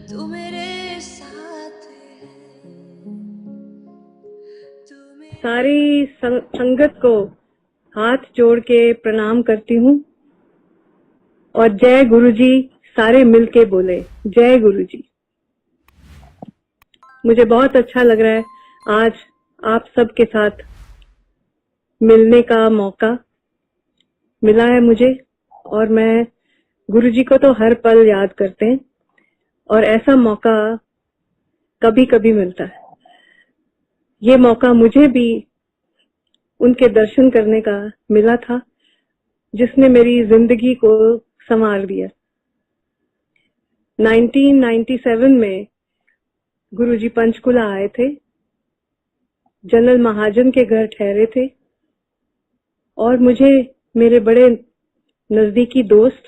तू मेरे साथ है, तू मेरे सारी संगत को हाथ जोड़ के प्रणाम करती हूँ और जय गुरुजी सारे मिलके बोले जय गुरुजी। मुझे बहुत अच्छा लग रहा है आज आप सबके साथ मिलने का मौका मिला है मुझे, और मैं गुरुजी को तो हर पल याद करते हैं और ऐसा मौका कभी कभी मिलता है। ये मौका मुझे भी उनके दर्शन करने का मिला था जिसने मेरी जिंदगी को संवार दिया। 1997 में गुरुजी पंचकुला आए थे, जनरल महाजन के घर ठहरे थे और मुझे मेरे बड़े नजदीकी दोस्त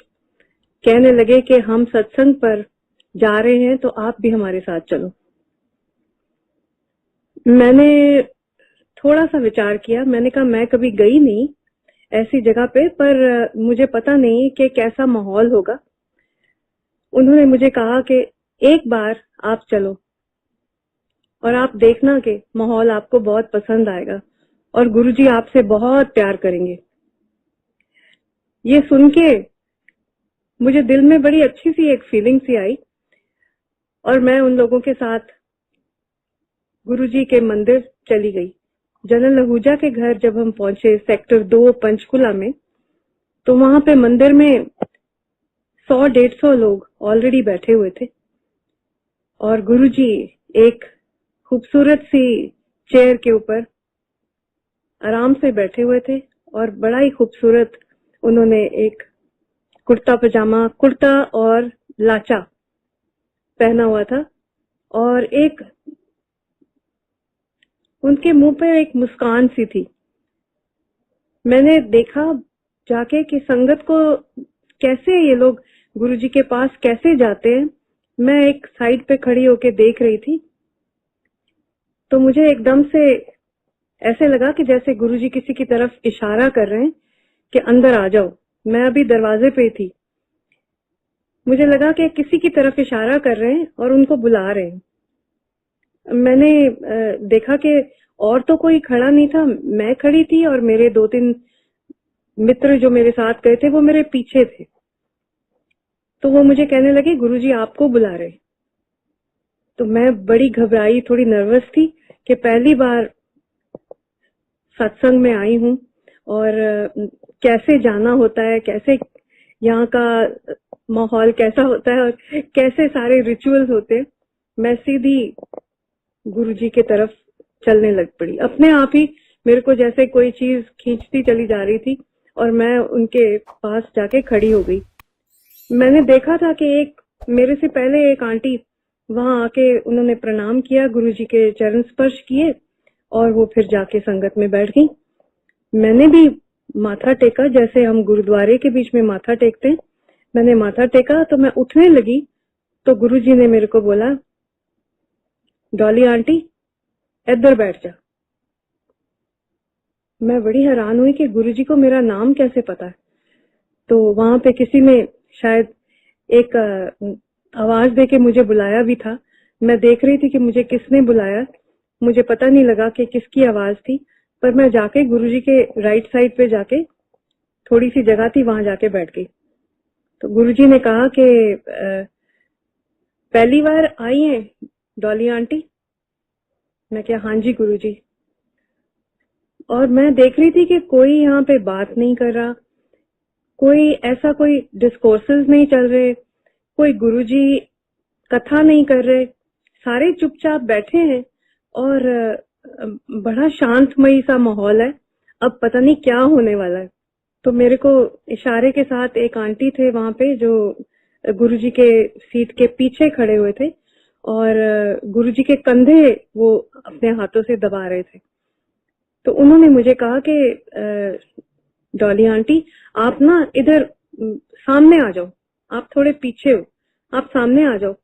कहने लगे कि हम सत्संग पर जा रहे हैं तो आप भी हमारे साथ चलो। मैंने थोड़ा सा विचार किया, मैंने कहा मैं कभी गई नहीं ऐसी जगह पे, पर मुझे पता नहीं कि कैसा माहौल होगा। उन्होंने मुझे कहा कि एक बार आप चलो और आप देखना कि माहौल आपको बहुत पसंद आएगा और गुरुजी आपसे बहुत प्यार करेंगे। ये सुन के मुझे दिल में बड़ी अच्छी सी एक फीलिंग सी आई और मैं उन लोगों के साथ गुरुजी के मंदिर चली गई। जनरल आहूजा के घर जब हम पहुंचे सेक्टर 2 पंचकुला में, तो वहां पे मंदिर में 100-150 लोग ऑलरेडी बैठे हुए थे और गुरुजी एक खूबसूरत सी चेयर के ऊपर आराम से बैठे हुए थे और बड़ा ही खूबसूरत उन्होंने एक कुर्ता पजामा, कुर्ता और लाचा पहना हुआ था और एक उनके मुंह पे एक मुस्कान सी थी। मैंने देखा जाके कि संगत को कैसे ये लोग गुरुजी के पास कैसे जाते हैं। मैं एक साइड पे खड़ी होके देख रही थी तो मुझे एकदम से ऐसे लगा कि जैसे गुरुजी किसी की तरफ इशारा कर रहे हैं कि अंदर आ जाओ। मैं अभी दरवाजे पे थी, मुझे लगा कि किसी की तरफ इशारा कर रहे हैं और उनको बुला रहे हैं। मैंने देखा कि और तो कोई खड़ा नहीं था, मैं खड़ी थी और मेरे 2-3 मित्र जो मेरे साथ गए थे वो मेरे पीछे थे। तो वो मुझे कहने लगे गुरुजी आपको बुला रहे। तो मैं बड़ी घबराई, थोड़ी नर्वस थी कि पहली बार सत्संग में आई हूँ और कैसे जाना होता है, कैसे यहाँ का माहौल कैसा होता है और कैसे सारे रिचुअल्स होते हैं। मैं सीधी गुरुजी की तरफ चलने लग पड़ी, अपने आप ही मेरे को जैसे कोई चीज खींचती चली जा रही थी और मैं उनके पास जाके खड़ी हो गई। मैंने देखा था कि एक मेरे से पहले एक आंटी वहां आके उन्होंने प्रणाम किया, गुरुजी के चरण स्पर्श किए और वो फिर जाके संगत में बैठ गई। मैंने भी माथा टेका जैसे हम गुरुद्वारे के बीच में माथा टेकते हैं। मैंने माथा टेका तो मैं उठने लगी तो गुरुजी ने मेरे को बोला डॉली आंटी इधर बैठ जा। मैं बड़ी हैरान हुई कि गुरुजी को मेरा नाम कैसे पता है। तो वहां पे किसी ने शायद एक आवाज दे के मुझे बुलाया भी था। मैं देख रही थी कि मुझे किसने बुलाया, मुझे पता नहीं लगा कि किसकी आवाज थी, पर मैं जाके गुरुजी के राइट साइड पे जाके थोड़ी सी जगह थी वहां जाके बैठ गई। तो गुरुजी ने कहा कि पहली बार आई हैं डॉली आंटी। मैं क्या हाँ जी गुरुजी। और मैं देख रही थी कि कोई यहाँ पे बात नहीं कर रहा, कोई ऐसा कोई डिस्कोर्सेस नहीं चल रहे, कोई गुरुजी कथा नहीं कर रहे, सारे चुपचाप बैठे हैं और बड़ा शांतमयी सा माहौल है। अब पता नहीं क्या होने वाला है। तो मेरे को इशारे के साथ एक आंटी थे वहां पे जो गुरुजी के सीट के पीछे खड़े हुए थे और गुरुजी के कंधे वो अपने हाथों से दबा रहे थे। तो उन्होंने मुझे कहा कि डॉली आंटी आप ना इधर सामने आ जाओ, आप थोड़े पीछे हो, आप सामने आ जाओ।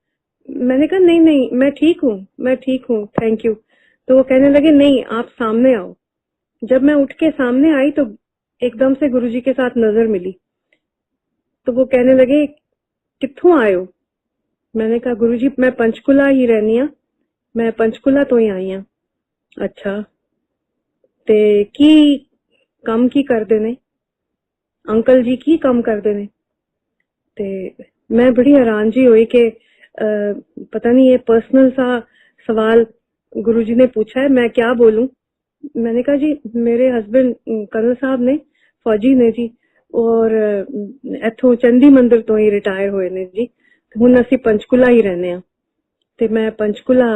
मैंने कहा नहीं नहीं मैं ठीक हूँ, मैं ठीक हूँ, थैंक यू। तो वो कहने लगे नहीं आप सामने आओ। जब मैं उठ के सामने आई तो एकदम से गुरुजी के साथ नजर मिली। तो वो कहने लगे कित्थों आए हो। मैंने कहा गुरुजी मैं पंचकुला ही रहनी आ, मैं पंचकुला तो ही आई हाँ। अच्छा ते की कम की कर देने अंकल जी की कम कर देने। ते मैं बड़ी हैरान जी हुई कि पता नहीं ये पर्सनल सा सवाल गुरुजी ने पूछा है, मैं क्या बोलूं। मैंने कहा जी मेरे हस्बैंड कर्नल साहब ने फौजी ने जी और इथों चंडी मंदिर तो ही रिटायर होए ने जी, हुण असी पंचकुला ही रहने आ ते मैं पंचकुला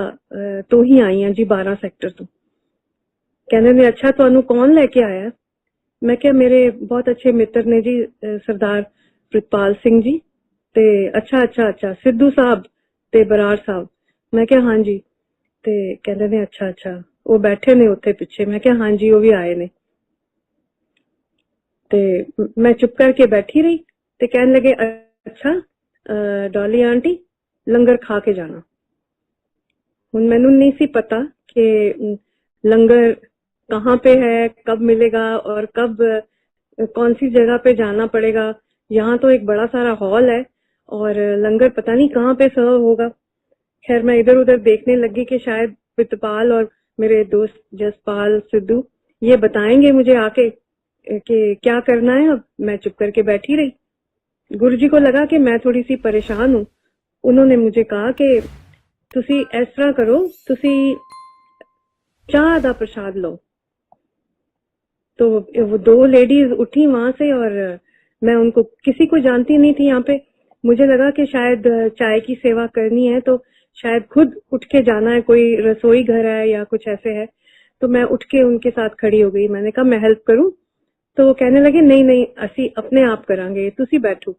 तो ही आई हाँ जी 12 सेक्टर तो। कहने ने अच्छा तुहानू कौन लेके आया। मैं क्या मेरे बहुत अच्छे मित्र ने जी सरदार प्रितपाल सिंह जी ते अच्छा अच्छा अच्छा सिद्धू साहब ते बराड़ साहब। मैं क्या हाँ जी ते कहते ने अच्छा अच्छा वो बैठे ने उत्थे पिछे। मैं क्या हाँ जी वो भी आए ने। ते मैं चुप करके बैठी रही ते कहने लगे अच्छा डॉली आंटी लंगर खा के जाना। हुण मैनू नहीं सी पता कि लंगर कहाँ पे है, कब मिलेगा और कब कौन सी जगह पे जाना पड़ेगा। यहाँ तो एक बड़ा सारा हॉल है और लंगर पता नहीं कहाँ पे सर्व होगा। खैर मैं इधर उधर देखने लगी कि शायद प्रितपाल और मेरे दोस्त जसपाल सिद्धू ये बताएंगे मुझे आके कि क्या करना है। अब मैं चुप करके बैठी रही। गुरुजी को लगा कि मैं थोड़ी सी परेशान हूँ। उन्होंने मुझे कहा कि तुसी इस तरह करो, तुसी चाह दा प्रसाद लो। तो वो दो लेडीज उठी वहां से और मैं उनको किसी को जानती नहीं थी यहाँ पे। मुझे लगा कि शायद चाय की सेवा करनी है तो शायद खुद उठ के जाना है, कोई रसोई घर है या कुछ ऐसे है। तो मैं उठ के उनके साथ खड़ी हो गई। मैंने कहा मैं हेल्प करूं। तो वो कहने लगे नहीं नहीं असी अपने आप करांगे, तुसी बैठो।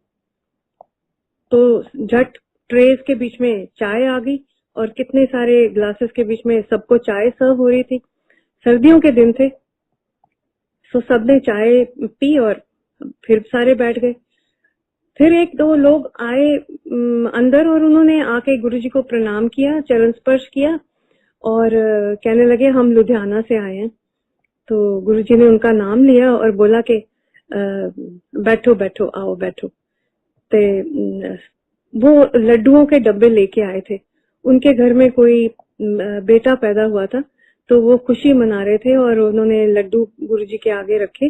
तो झट ट्रेस के बीच में चाय आ गई और कितने सारे ग्लासेस के बीच में सबको चाय सर्व हो रही थी। सर्दियों के दिन थे तो सबने चाय पी और फिर सारे बैठ गए। फिर एक दो लोग आए अंदर और उन्होंने आके गुरुजी को प्रणाम किया, चरण स्पर्श किया और कहने लगे हम लुधियाना से आए हैं। तो गुरुजी ने उनका नाम लिया और बोला कि बैठो बैठो आओ बैठो। ते वो लड्डुओं के डब्बे लेके आए थे। उनके घर में कोई बेटा पैदा हुआ था तो वो खुशी मना रहे थे और उन्होंने लड्डू गुरुजी के आगे रखे।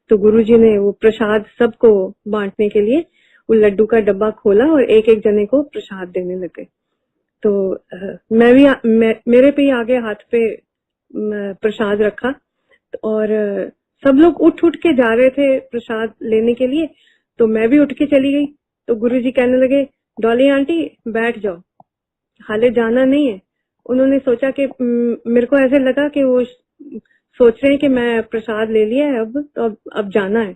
तो गुरुजी ने वो प्रसाद सबको बांटने के लिए वो लड्डू का डब्बा खोला और एक एक जने को प्रसाद देने लगे। तो मैं भी मेरे पे ही आगे हाथ पे प्रसाद रखा और सब लोग उठ उठ के जा रहे थे प्रसाद लेने के लिए। तो मैं भी उठ के चली गई। तो गुरुजी कहने लगे डॉली आंटी बैठ जाओ, हाले जाना नहीं है। उन्होंने सोचा कि मेरे को ऐसे लगा कि वो सोच रहे हैं कि मैं प्रसाद ले लिया है अब तो अब जाना है।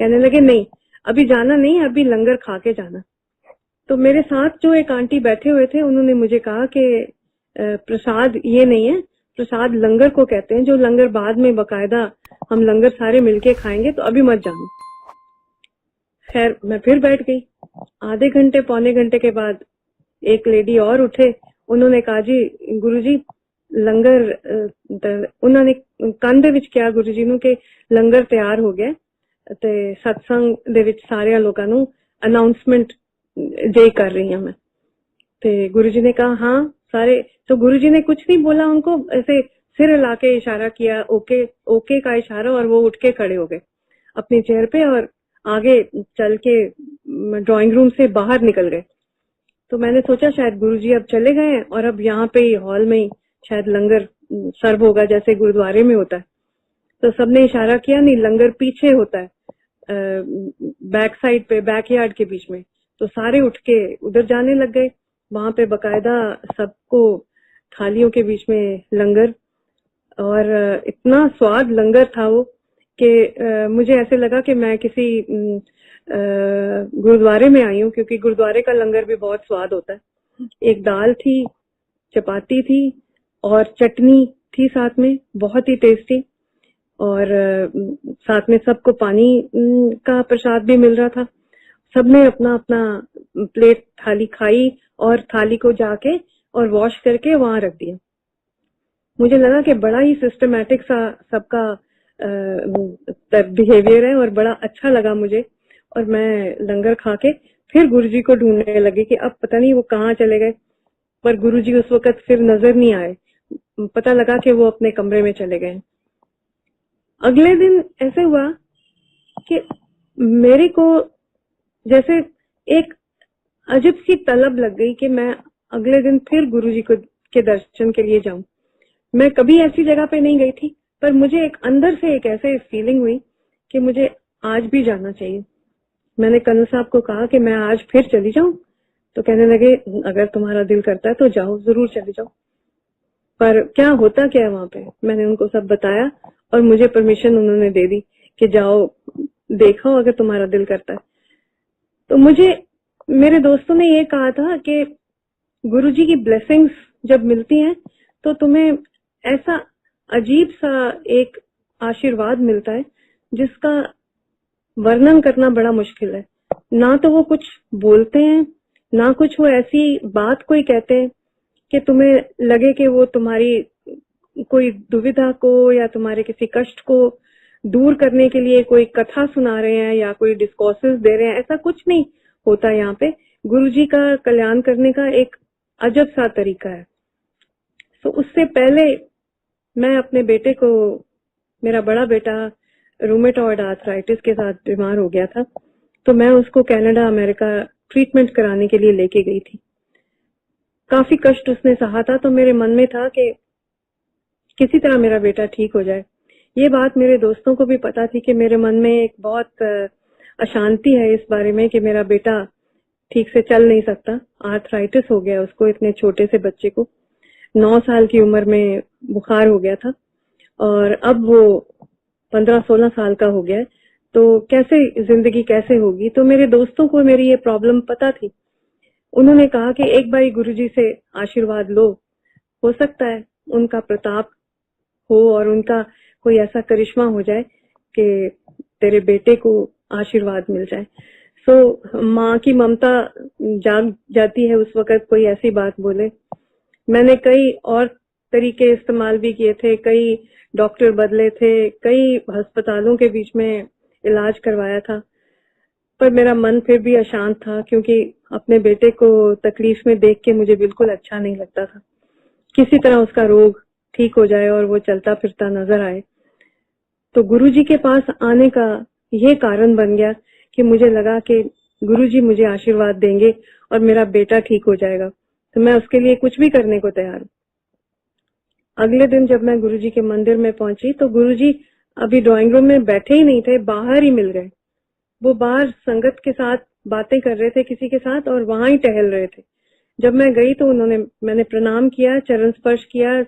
कहने लगे नहीं अभी जाना नहीं है, अभी लंगर खा के जाना। तो मेरे साथ जो एक आंटी बैठे हुए थे उन्होंने मुझे कहा कि प्रसाद ये नहीं है, प्रसाद लंगर को कहते हैं, जो लंगर बाद में बकायदा हम लंगर सारे मिलके खाएंगे, तो अभी मत जाना। खैर मैं फिर बैठ गई। आधे घंटे पौने घंटे के बाद एक लेडी और उठे। उन्होंने कहा जी गुरुजी लंगर उन्होंने ਕੰਨ ਦੇ ਵਿੱਚ ਕਿਹਾ ਗੁਰੂਜੀ ਨੂੰ ਕਿ ਲੰਗਰ ਤਿਆਰ ਹੋ ਗਿਆ ਤੇ सत्संग ਦੇ ਵਿੱਚ ਸਾਰਿਆਂ ਲੋਕਾਂ ਨੂੰ अनाउंसमेंट जे कर रही हूं मैं। तो गुरुजी ने कहा हाँ सारे। तो गुरुजी ने कुछ नहीं बोला, उनको ऐसे सिर हिला के इशारा किया, ओके ओके का इशारा, और वो उठ के खड़े हो गए अपनी चेयर पे और आगे चल के ड्राइंग रूम से बाहर निकल गए। तो मैंने सोचा शायद गुरुजी अब चले गए हैं और अब यहाँ पे हॉल में ही शायद लंगर सर्व होगा जैसे गुरुद्वारे में होता है। तो सबने इशारा किया नहीं, लंगर पीछे होता है बैक साइड पे, बैकयार्ड के बीच में। तो सारे उठ के उधर जाने लग गए। वहां पे बकायदा सबको थालियों के बीच में लंगर, और इतना स्वाद लंगर था वो कि मुझे ऐसे लगा कि मैं किसी गुरुद्वारे में आई हूँ, क्योंकि गुरुद्वारे का लंगर भी बहुत स्वाद होता है। एक दाल थी, चपाती थी और चटनी थी साथ में, बहुत ही टेस्टी। और साथ में सबको पानी का प्रसाद भी मिल रहा था। सबने अपना अपना प्लेट थाली खाई और थाली को जाके और वॉश करके वहां रख दिया। मुझे लगा कि बड़ा ही सिस्टमैटिक सा सबका बिहेवियर है और बड़ा अच्छा लगा मुझे। और मैं लंगर खा के फिर गुरुजी को ढूंढने लगी कि अब पता नहीं वो कहाँ चले गए, पर गुरुजी उस वक्त फिर नजर नहीं आए। पता लगा कि वो अपने कमरे में चले गए। अगले दिन ऐसे हुआ कि मेरे को जैसे एक अजीब सी तलब लग गई कि मैं अगले दिन फिर गुरुजी को के दर्शन के लिए जाऊं। मैं कभी ऐसी जगह पे नहीं गई थी, पर मुझे एक अंदर से एक ऐसे फीलिंग हुई कि मुझे आज भी जाना चाहिए। मैंने कर्नल साहब को कहा कि मैं आज फिर चली जाऊं, तो कहने लगे अगर तुम्हारा दिल करता है तो जाओ, जरूर चले जाओ। पर क्या होता क्या है वहां पे, मैंने उनको सब बताया और मुझे परमिशन उन्होंने दे दी कि जाओ देखो अगर तुम्हारा दिल करता है। तो मुझे मेरे दोस्तों ने ये कहा था कि गुरुजी की ब्लेसिंग्स जब मिलती हैं तो तुम्हें ऐसा अजीब सा एक आशीर्वाद मिलता है जिसका वर्णन करना बड़ा मुश्किल है। ना तो वो कुछ बोलते हैं, ना कुछ वो ऐसी बात कोई कहते हैं कि तुम्हें लगे कि वो तुम्हारी कोई दुविधा को या तुम्हारे किसी कष्ट को दूर करने के लिए कोई कथा सुना रहे हैं या कोई डिस्कोर्सेस दे रहे हैं। ऐसा कुछ नहीं होता यहाँ पे। गुरुजी का कल्याण करने का एक अजब सा तरीका है। तो उससे पहले मैं अपने बेटे को, मेरा बड़ा बेटा रूमेटॉइड आर्थराइटिस के साथ बीमार हो गया था, तो मैं उसको कनाडा अमेरिका ट्रीटमेंट कराने के लिए लेके गई थी। काफी कष्ट उसने सहा था, तो मेरे मन में था कि किसी तरह मेरा बेटा ठीक हो जाए। ये बात मेरे दोस्तों को भी पता थी कि मेरे मन में एक बहुत अशांति है इस बारे में कि मेरा बेटा ठीक से चल नहीं सकता, आर्थराइटिस हो गया उसको, इतने छोटे से बच्चे को 9 साल की उम्र में बुखार हो गया था और अब वो 15-16 साल का हो गया है, तो कैसे जिंदगी कैसे होगी। तो मेरे दोस्तों को मेरी ये प्रॉब्लम पता थी। उन्होंने कहा कि एक बार गुरुजी से आशीर्वाद लो, हो सकता है उनका प्रताप हो और उनका कोई ऐसा करिश्मा हो जाए कि तेरे बेटे को आशीर्वाद मिल जाए। सो माँ की ममता जाग जाती है उस वक्त कोई ऐसी बात बोले। मैंने कई और तरीके इस्तेमाल भी किए थे, कई डॉक्टर बदले थे, कई अस्पतालों के बीच में इलाज करवाया था, पर मेरा मन फिर भी अशांत था क्योंकि अपने बेटे को तकलीफ में देख के मुझे बिल्कुल अच्छा नहीं लगता था। किसी तरह उसका रोग ठीक हो जाए और वो चलता फिरता नजर आए। तो गुरुजी के पास आने का ये कारण बन गया कि मुझे लगा कि गुरुजी मुझे आशीर्वाद देंगे और मेरा बेटा ठीक हो जाएगा, तो मैं उसके लिए कुछ भी करने को तैयार हूँ। अगले दिन जब मैं गुरुजी के मंदिर में पहुंची तो गुरुजी अभी ड्राइंग रूम में बैठे ही नहीं थे, बाहर ही मिल गए। वो बाहर संगत के साथ बातें कर रहे थे किसी के साथ और वहां ही टहल रहे थे। जब मैं गई तो मैंने प्रणाम किया, चरण स्पर्श किया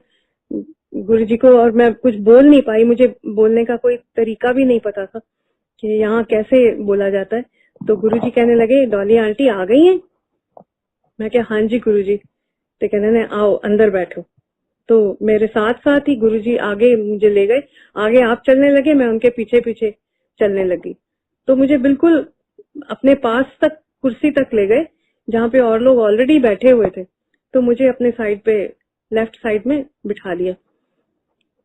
गुरुजी को और मैं कुछ बोल नहीं पाई। मुझे बोलने का कोई तरीका भी नहीं पता था कि यहाँ कैसे बोला जाता है। तो गुरुजी कहने लगे डॉली आंटी आ गई हैं? मैं क्या हाँ जी गुरुजी। तो कहने ने आओ अंदर बैठो। तो मेरे साथ साथ ही गुरुजी आगे मुझे ले गए, आगे आप चलने लगे, मैं उनके पीछे पीछे चलने लगी। तो मुझे बिल्कुल अपने पास तक कुर्सी तक ले गए जहाँ पे और लोग ऑलरेडी बैठे हुए थे। तो मुझे अपने साइड पे लेफ्ट साइड में बिठा लिया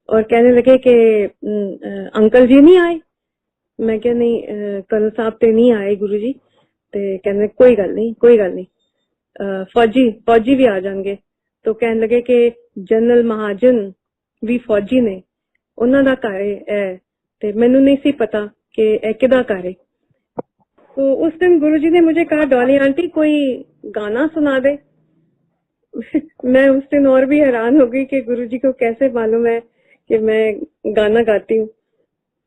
और कहने लगे कि अंकल जी नहीं आए? मैं क्या नहीं कर्नल साहब ते नहीं आए गुरुजी। ते कहने कोई गल नहीं फौजी भी आ जाएंगे। तो कहने लगे कि जनरल महाजन भी फौजी ने, उन्हों का घर है ते मैनू नहीं सी पता कि किदा घर है। तो उस दिन गुरुजी ने मुझे कहा डॉली आंटी कोई गाना सुना दे। मैं उस दिन और भी हैरान हो गई कि गुरुजी को कैसे मालूम है कि मैं गाना गाती हूँ।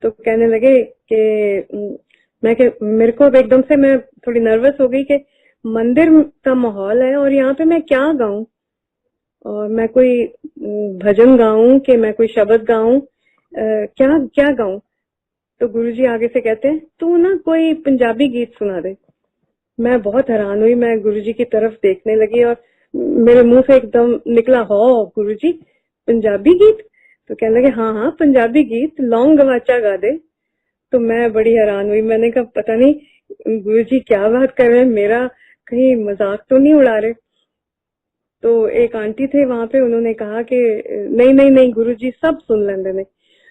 तो कहने लगे कि मेरे को एकदम से मैं थोड़ी नर्वस हो गई कि मंदिर का माहौल है और यहाँ पे मैं क्या गाऊं, और मैं कोई भजन गाऊं कि मैं कोई शब्द गाऊं, क्या क्या गाऊं। तो गुरुजी आगे से कहते हैं तू ना कोई पंजाबी गीत सुना दे। मैं बहुत हैरान हुई, मैं गुरुजी की तरफ देखने लगी और मेरे मुंह से एकदम निकला हो गुरुजी पंजाबी गीत। तो कहने लगे हाँ पंजाबी गीत लौंग गवाचा गा दे। तो मैं बड़ी हैरान हुई, मैंने कहा पता नहीं गुरुजी क्या बात कर रहे हैं, मेरा कहीं मजाक तो नहीं उड़ा रहे। तो एक आंटी थे वहां पे, उन्होंने कहा कि नहीं गुरुजी सब सुन लेंदे ने,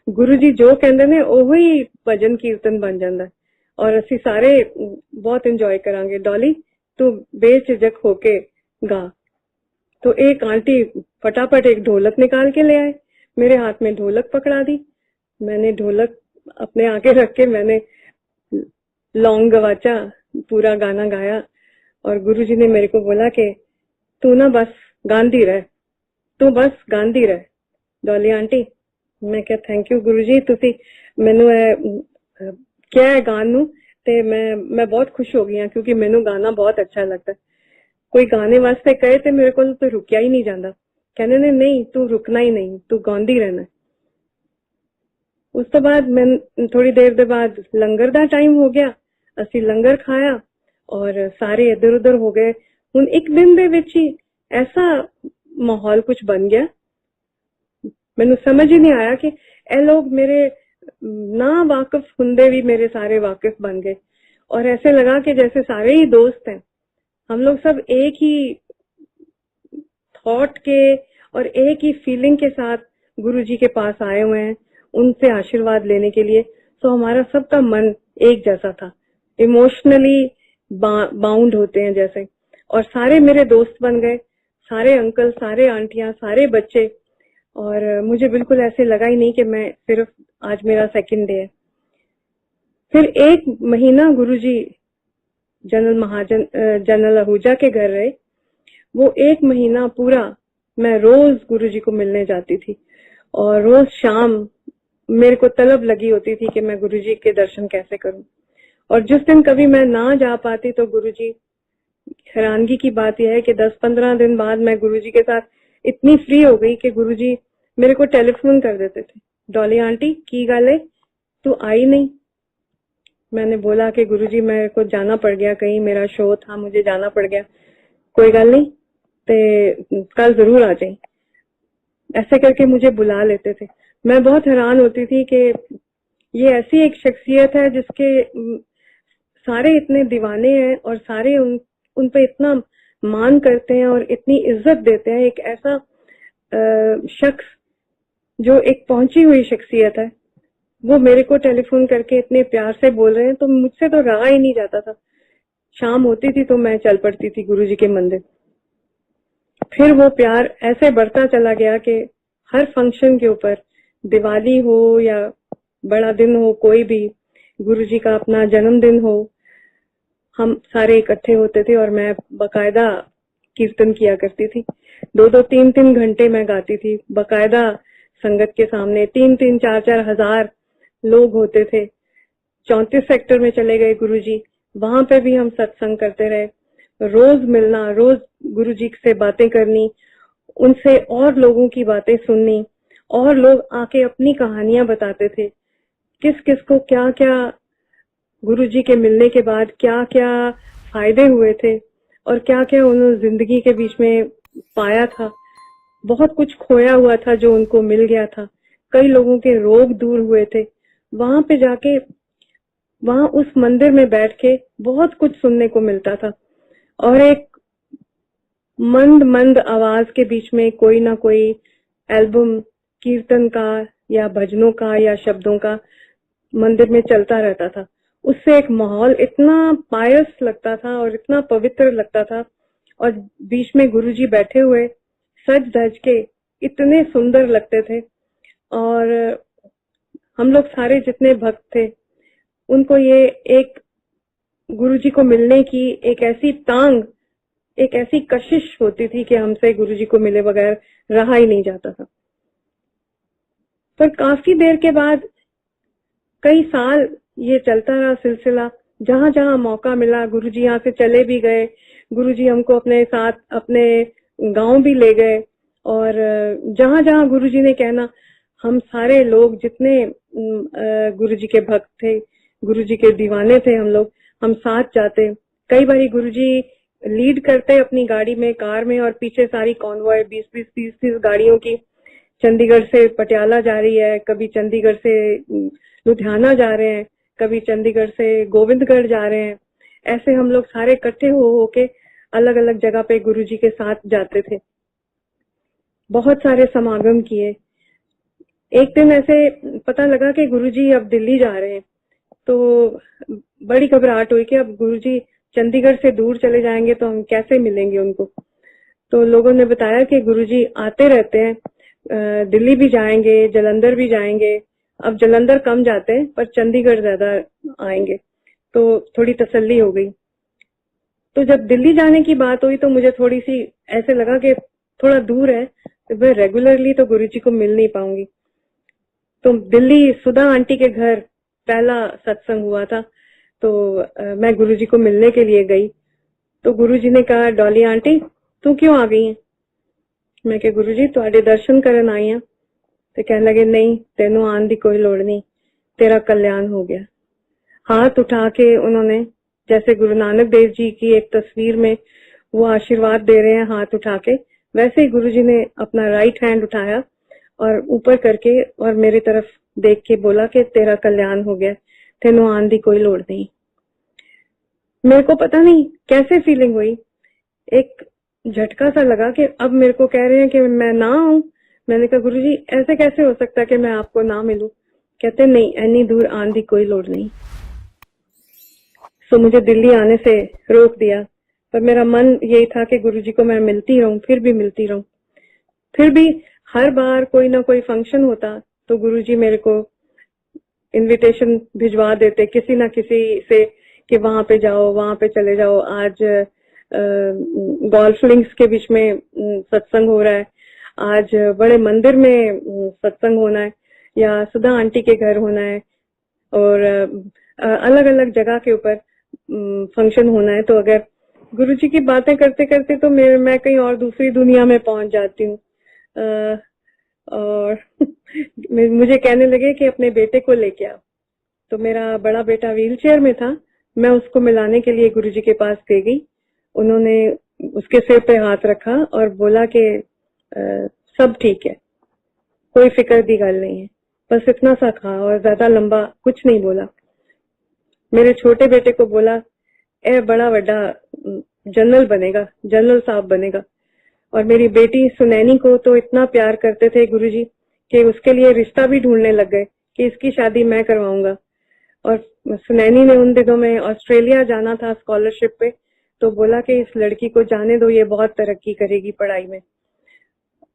गुरुजी जो कहंदे ने ओही भजन कीर्तन बन जांदा है और ਅਸੀਂ ਸਾਰੇ बहुत इंजॉय करांगे। डॉली तू बेझिझक होके गा। तो एक आंटी फटाफट एक ढोलक निकाल के ले आए, मेरे हाथ में ढोलक पकड़ा दी। मैंने ढोलक अपने आगे रख के मैंने लॉन्ग गवाचा, पूरा गाना गाया। और गुरुजी ने मेरे को बोला कि तू ना बस गांधी रह, तू बस गांधी रह डॉली आंटी। मैं क्या थैंक यू गुरुजी, तुसी मैनू क्या है गान नू, ते मैं बहुत खुश हो गई, क्योंकि मैनू गाना बहुत अच्छा लगता है। कोई गाने वास्ते कहे ते मेरे को तो रुकिया ही नहीं जाता, कहने ने नहीं तू रुकना ही नहीं, तू गांधी रहना। उस तो बाद मैं थोड़ी देर दे बाद लंगर दा टाइम हो गया, ਅਸੀਂ लंगर खाया और सारे इधर उधर हो गए। हुण एक दिन दे विच ही ऐसा माहौल कुछ बन गया, मैनू समझ ही नहीं आया कि ए लोग मेरे ना वाकिफ हुंदे भी मेरे सारे वाकिफ बन गए। और ऐसे लगा कि जैसे सारे ही दोस्त हैं, हम लोग सब एक ही थॉट के और एक ही फीलिंग के साथ गुरुजी के पास आए हुए हैं उनसे आशीर्वाद लेने के लिए। तो हमारा सबका मन एक जैसा था, इमोशनली बाउंड होते हैं जैसे। और सारे मेरे दोस्त बन गए, सारे अंकल, सारे आंटियां, सारे बच्चे। और मुझे बिल्कुल ऐसे लगा ही नहीं कि मैं सिर्फ आज मेरा सेकंड डे है। फिर एक महीना गुरुजी जनरल आहूजा के घर रहे। वो एक महीना पूरा मैं रोज गुरुजी को मिलने जाती थी और रोज शाम मेरे को तलब लगी होती थी कि मैं गुरुजी के दर्शन कैसे करूं। और जिस दिन कभी मैं ना जा पाती तो गुरुजी, हैरानगी की बात यह है कि 10-15 दिन बाद मैं गुरुजी के साथ इतनी फ्री हो गई कि गुरुजी मेरे को टेलीफोन कर देते थे, डॉली आंटी की गल है तू आई नहीं। मैंने बोला कि गुरुजी मेरे को जाना पड़ गया, कहीं मेरा शो था, मुझे जाना पड़ गया, कोई गल नहीं, ते कल जरूर आ जाए। ऐसे करके मुझे बुला लेते थे। मैं बहुत हैरान होती थी कि ये ऐसी एक शख्सियत है जिसके सारे इतने दीवाने हैं और सारे उन पे इतना मान करते हैं और इतनी इज्जत देते हैं। एक ऐसा शख्स जो एक पहुंची हुई शख्सियत है, वो मेरे को टेलीफोन करके इतने प्यार से बोल रहे हैं, तो मुझसे तो रहा ही नहीं जाता था। शाम होती थी तो मैं चल पड़ती थी गुरुजी के मंदिर। फिर वो प्यार ऐसे बढ़ता चला गया कि हर फंक्शन के ऊपर, दिवाली हो या बड़ा दिन हो, कोई भी गुरुजी का अपना जन्मदिन हो, हम सारे इकट्ठे होते थे और मैं बकायदा कीर्तन किया करती थी। 2-2, 3-3 घंटे मैं गाती थी बकायदा संगत के सामने। 3-3, 4-4 हजार लोग होते थे। 34 सेक्टर में चले गए गुरुजी, वहां पे भी हम सत्संग करते रहे। रोज मिलना, रोज गुरुजी से बातें करनी, उनसे और लोगों की बातें सुननी, और लोग आके अपनी कहानियां बताते थे, किस किस को क्या क्या गुरुजी के मिलने के बाद क्या क्या फायदे हुए थे और क्या क्या उन्होंने जिंदगी के बीच में पाया था। बहुत कुछ खोया हुआ था जो उनको मिल गया था। कई लोगों के रोग दूर हुए थे। वहां पे जाके, वहां उस मंदिर में बैठ के बहुत कुछ सुनने को मिलता था। और एक मंद मंद आवाज के बीच में कोई ना कोई एल्बम कीर्तन का या भजनों का या शब्दों का मंदिर में चलता रहता था। उससे एक माहौल इतना पायस लगता था और इतना पवित्र लगता था। और बीच में गुरुजी बैठे हुए सज धज के इतने सुंदर लगते थे। और हम लोग सारे जितने भक्त थे, उनको ये एक गुरुजी को मिलने की एक ऐसी तांग, एक ऐसी कशिश होती थी कि हमसे गुरुजी को मिले बगैर रहा ही नहीं जाता था। पर काफी देर के बाद, कई साल ये चलता रहा सिलसिला। जहां जहां मौका मिला गुरुजी यहाँ से चले भी गए। गुरुजी हमको अपने साथ अपने गांव भी ले गए। और जहां जहां गुरुजी ने कहना, हम सारे लोग जितने गुरुजी के भक्त थे, गुरुजी के दीवाने थे, हम साथ जाते। कई बारी गुरुजी लीड करते अपनी गाड़ी में, कार में, और पीछे सारी कॉन्वॉय 20-20, 30-30 गाड़ियों की चंडीगढ़ से पटियाला जा रही है, कभी चंडीगढ़ से लुधियाना जा रहे हैं, कभी चंडीगढ़ से गोविंदगढ़ जा रहे हैं। ऐसे हम लोग सारे इकट्ठे हो के अलग अलग जगह पे गुरुजी के साथ जाते थे। बहुत सारे समागम किए। एक दिन ऐसे पता लगा कि गुरुजी अब दिल्ली जा रहे हैं, तो बड़ी घबराहट हुई कि अब गुरुजी चंडीगढ़ से दूर चले जाएंगे तो हम कैसे मिलेंगे उनको। तो लोगों ने बताया कि गुरुजी आते रहते हैं, दिल्ली भी जाएंगे, जालंधर भी जाएंगे। अब जालंधर कम जाते हैं पर चंडीगढ़ ज्यादा आएंगे। तो थोड़ी तसल्ली हो गई। तो जब दिल्ली जाने की बात हुई तो मुझे थोड़ी सी ऐसे लगा कि थोड़ा दूर है, तो मैं रेगुलरली तो गुरुजी को मिल नहीं पाऊंगी। तो दिल्ली सुधा आंटी के घर पहला सत्संग हुआ था, तो मैं गुरुजी को मिलने के लिए गई। तो गुरुजी ने कहा, डॉली आंटी तू क्यों आ गई है? मैं कहा, गुरुजी तुहाडे दर्शन करन आई हां। तो कहने लगे, नहीं तेनू आन दी कोई लोड़ नहीं, तेरा कल्याण हो गया। हाथ उठा के उन्होंने, जैसे गुरु नानक देव जी की एक तस्वीर में वो आशीर्वाद दे रहे हैं हाथ उठा के, वैसे ही गुरुजी ने अपना राइट हैंड उठाया और ऊपर करके और मेरी तरफ देख के बोला कि तेरा कल्याण हो गया, तेनू आन दी कोई लोड़ नहीं। मेरे को पता नहीं कैसे फीलिंग हुई, एक झटका सा लगा कि अब मेरे को कह रहे हैं कि मैं ना आऊं। मैंने कहा, गुरुजी ऐसे कैसे हो सकता है कि मैं आपको ना मिलूं? कहते नहीं, इतनी दूर आने की कोई लोड़ नहीं। सो मुझे दिल्ली आने से रोक दिया, पर मेरा मन यही था कि गुरुजी को मैं मिलती रहूं, फिर भी मिलती रहूं। फिर भी हर बार कोई ना कोई फंक्शन होता तो गुरुजी मेरे को इनविटेशन भिजवा देते किसी ना किसी से कि वहां पे जाओ, वहां पे चले जाओ, आज गोल्फ लिंक्स के बीच में सत्संग हो रहा है, आज बड़े मंदिर में सत्संग होना है, या सुधा आंटी के घर होना है, और अलग अलग जगह के ऊपर फंक्शन होना है। तो अगर गुरुजी की बातें करते करते तो मैं कहीं और दूसरी दुनिया में पहुंच जाती हूँ। और मुझे कहने लगे कि अपने बेटे को लेके आओ। तो मेरा बड़ा बेटा व्हीलचेयर में था, मैं उसको मिलाने के लिए गुरुजी के पास ले गई। उन्होंने उसके सिर पे हाथ रखा और बोला कि सब ठीक है, कोई फिक्र दी गल नहीं है, बस इतना सा कहा और ज्यादा लंबा कुछ नहीं बोला। मेरे छोटे बेटे को बोला, ए बड़ा बड़ा जनरल बनेगा, जनरल साहब बनेगा। और मेरी बेटी सुनैनी को तो इतना प्यार करते थे गुरुजी कि उसके लिए रिश्ता भी ढूंढने लग गए कि इसकी शादी मैं करवाऊंगा। और सुनैनी ने उन दिनों में ऑस्ट्रेलिया जाना था स्कॉलरशिप पे, तो बोला कि इस लड़की को जाने दो, ये बहुत तरक्की करेगी पढ़ाई में।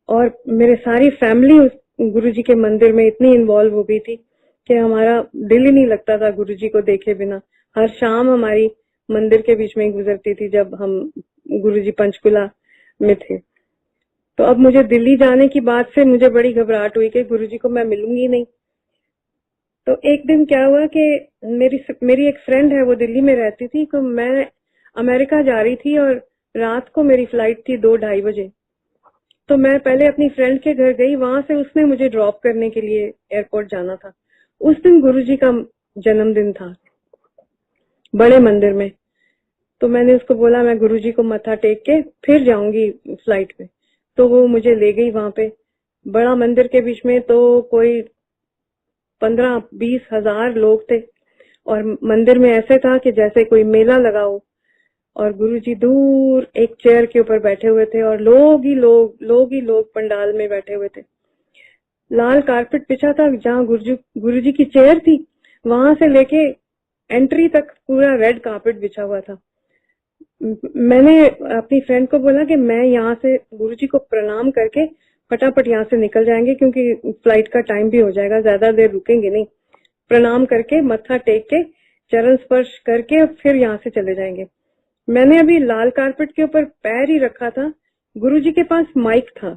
और मेरे सारी फैमिली उस गुरुजी के मंदिर में इतनी इन्वॉल्व हो गई थी कि हमारा दिल ही नहीं लगता था गुरुजी को देखे बिना। हर शाम हमारी मंदिर के बीच में गुजरती थी जब हम गुरुजी पंचकुला में थे। तो अब मुझे दिल्ली जाने की बात से मुझे बड़ी घबराहट हुई कि गुरुजी को मैं मिलूंगी नहीं। तो एक दिन क्या हुआ कि मेरी एक फ्रेंड है, वो दिल्ली में रहती थी, तो मैं अमेरिका जा रही थी और रात को मेरी फ्लाइट थी 2-2:30 बजे। तो मैं पहले अपनी फ्रेंड के घर गई, वहां से उसने मुझे ड्रॉप करने के लिए एयरपोर्ट जाना था। उस दिन गुरुजी का जन्मदिन था बड़े मंदिर में। तो मैंने उसको बोला मैं गुरुजी को मत्था टेक के फिर जाऊंगी फ्लाइट में। तो वो मुझे ले गई वहां पे बड़ा मंदिर के बीच में, तो कोई 15-20 हजार लोग थे और मंदिर में ऐसे था कि जैसे कोई मेला लगा हो। और गुरुजी दूर एक चेयर के ऊपर बैठे हुए थे और लोग ही लोग पंडाल में बैठे हुए थे। लाल कारपेट बिछा था, जहाँ गुरुजी की चेयर थी वहां से लेके एंट्री तक पूरा रेड कारपेट बिछा हुआ था। मैंने अपनी फ्रेंड को बोला कि मैं यहाँ से गुरुजी को प्रणाम करके फटाफट यहाँ से निकल जाएंगे क्योंकि फ्लाइट का टाइम भी हो जाएगा, ज्यादा देर रुकेंगे नहीं। प्रणाम करके मत्था टेक के चरण स्पर्श करके फिर यहाँ से चले जाएंगे। मैंने अभी लाल कारपेट के ऊपर पैर ही रखा था, गुरुजी के पास माइक था।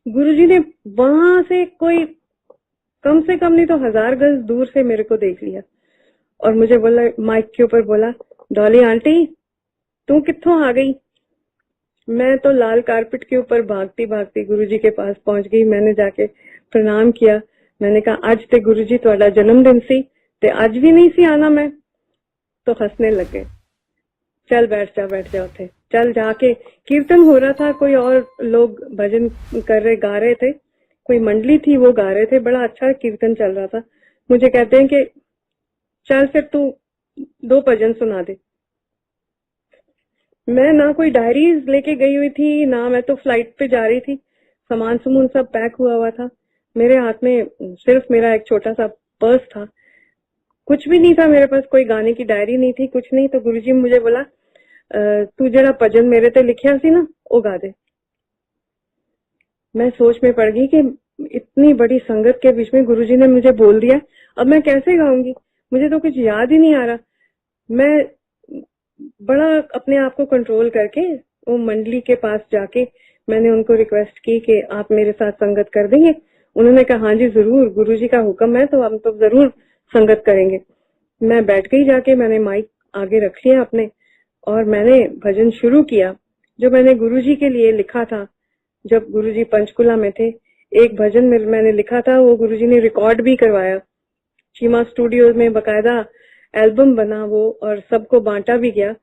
गुरुजी ने वहां से कोई कम से कम नहीं तो 1000 गज दूर से मेरे को देख लिया और मुझे बोला, माइक के ऊपर बोला, डॉली आंटी तू कित्थों आ गई? मैं तो लाल कारपेट के ऊपर भागती भागती गुरुजी के पास पहुंच गई। मैंने जाके प्रणाम किया। मैंने कहा, अज ते गुरुजी तुहाडा जन्मदिन सी ते अज भी नहीं सी आना मैं? तो हंसने लग गए। चल बैठ जा उठे, चल जाके कीर्तन हो रहा था, कोई और लोग भजन कर रहे गा रहे थे, कोई मंडली थी वो गा रहे थे, बड़ा अच्छा कीर्तन चल रहा था। मुझे कहते हैं कि चल फिर तू 2 भजन सुना दे। मैं ना कोई डायरीज लेके गई हुई थी ना, मैं तो फ्लाइट पे जा रही थी, सामान सुमून सब पैक हुआ था। मेरे हाथ में सिर्फ मेरा एक छोटा सा पर्स था। कुछ भी नहीं था मेरे पास, कोई गाने की डायरी नहीं थी, कुछ नहीं। तो गुरुजी मुझे बोला तू जरा भजन मेरे ते लिखिया सी ना, वो गा दे। मैं सोच में पड़ गई कि इतनी बड़ी संगत के बीच में गुरुजी ने मुझे बोल दिया, अब मैं कैसे गाऊंगी, मुझे तो कुछ याद ही नहीं आ रहा। मैं बड़ा अपने आप को कंट्रोल करके वो मंडली के पास जाके मैंने उनको रिक्वेस्ट की कि आप मेरे साथ संगत कर देंगे। उन्होंने कहा हाँ जी जरूर, गुरुजी का हुक्म है तो हम तो जरूर संगत करेंगे। मैं बैठ गई जाके, मैंने माइक आगे रख लिया अपने और मैंने भजन शुरू किया जो मैंने गुरुजी के लिए लिखा था। जब गुरुजी पंचकुला में थे, एक भजन मैंने लिखा था, वो गुरुजी ने रिकॉर्ड भी करवाया। चीमा स्टूडियो में बकायदा एल्बम बना वो और सबको बांटा भी गया।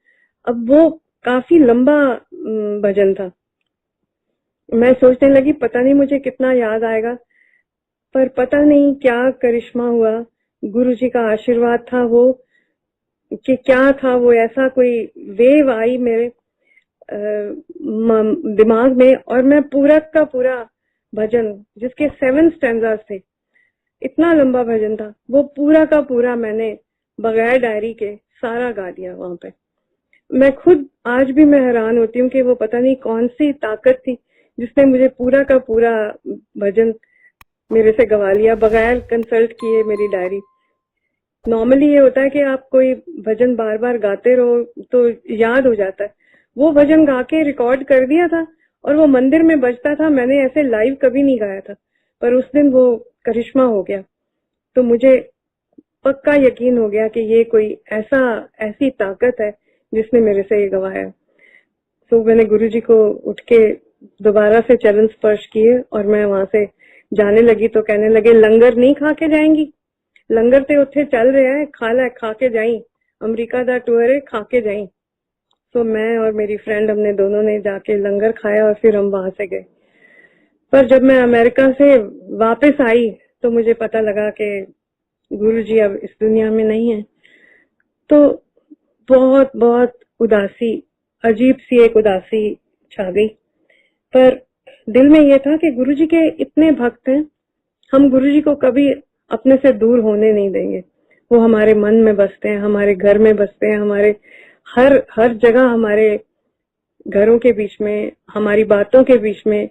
अब वो काफी लंबा भजन था। मैं सोचने लगी पता नहीं मुझे कितना याद आएगा, पर पता नहीं क्या करिश्मा हुआ, गुरुजी का आशीर्वाद था वो कि क्या था वो, ऐसा कोई वेव आई मेरे दिमाग में और मैं पूरा का पूरा भजन, जिसके 7 स्टैंजास थे, इतना लंबा भजन था, वो पूरा का पूरा मैंने बगैर डायरी के सारा गा दिया वहां पे। मैं खुद आज भी मैं हैरान होती हूँ कि वो पता नहीं कौन सी ताकत थी जिसने मुझे पूरा का पूरा भजन मेरे से गवा लिया बगैर कंसल्ट किए मेरी डायरी। नॉर्मली ये होता है कि आप कोई भजन बार बार गाते रहो तो याद हो जाता है। वो भजन गा के रिकॉर्ड कर दिया था और वो मंदिर में बजता था। मैंने ऐसे लाइव कभी नहीं गाया था, पर उस दिन वो करिश्मा हो गया तो मुझे पक्का यकीन हो गया कि ये कोई ऐसी ताकत है जिसने मेरे से ये गवाया। तो मैंने गुरुजी को उठ के दोबारा से चरण स्पर्श किए और मैं वहां से जाने लगी तो कहने लगे लंगर नहीं खा के जाएंगी, लंगर ते उत्थे चल रहा है, खा के जाई, अमेरिका दा टूर है, खा के जाई। तो मैं और मेरी फ्रेंड हमने दोनों ने जाके लंगर खाया और फिर हम वहां से गए। पर जब मैं अमेरिका से वापस आई तो मुझे पता लगा कि गुरुजी अब इस दुनिया में नहीं है। तो बहुत बहुत उदासी, अजीब सी एक उदासी छा गई। पर दिल में यह था कि गुरुजी के इतने भक्त हैं, हम गुरुजी को कभी अपने से दूर होने नहीं देंगे। वो हमारे मन में बसते हैं, हमारे घर में बसते हैं, हमारे हर जगह, हमारे घरों के बीच में, हमारी बातों के बीच में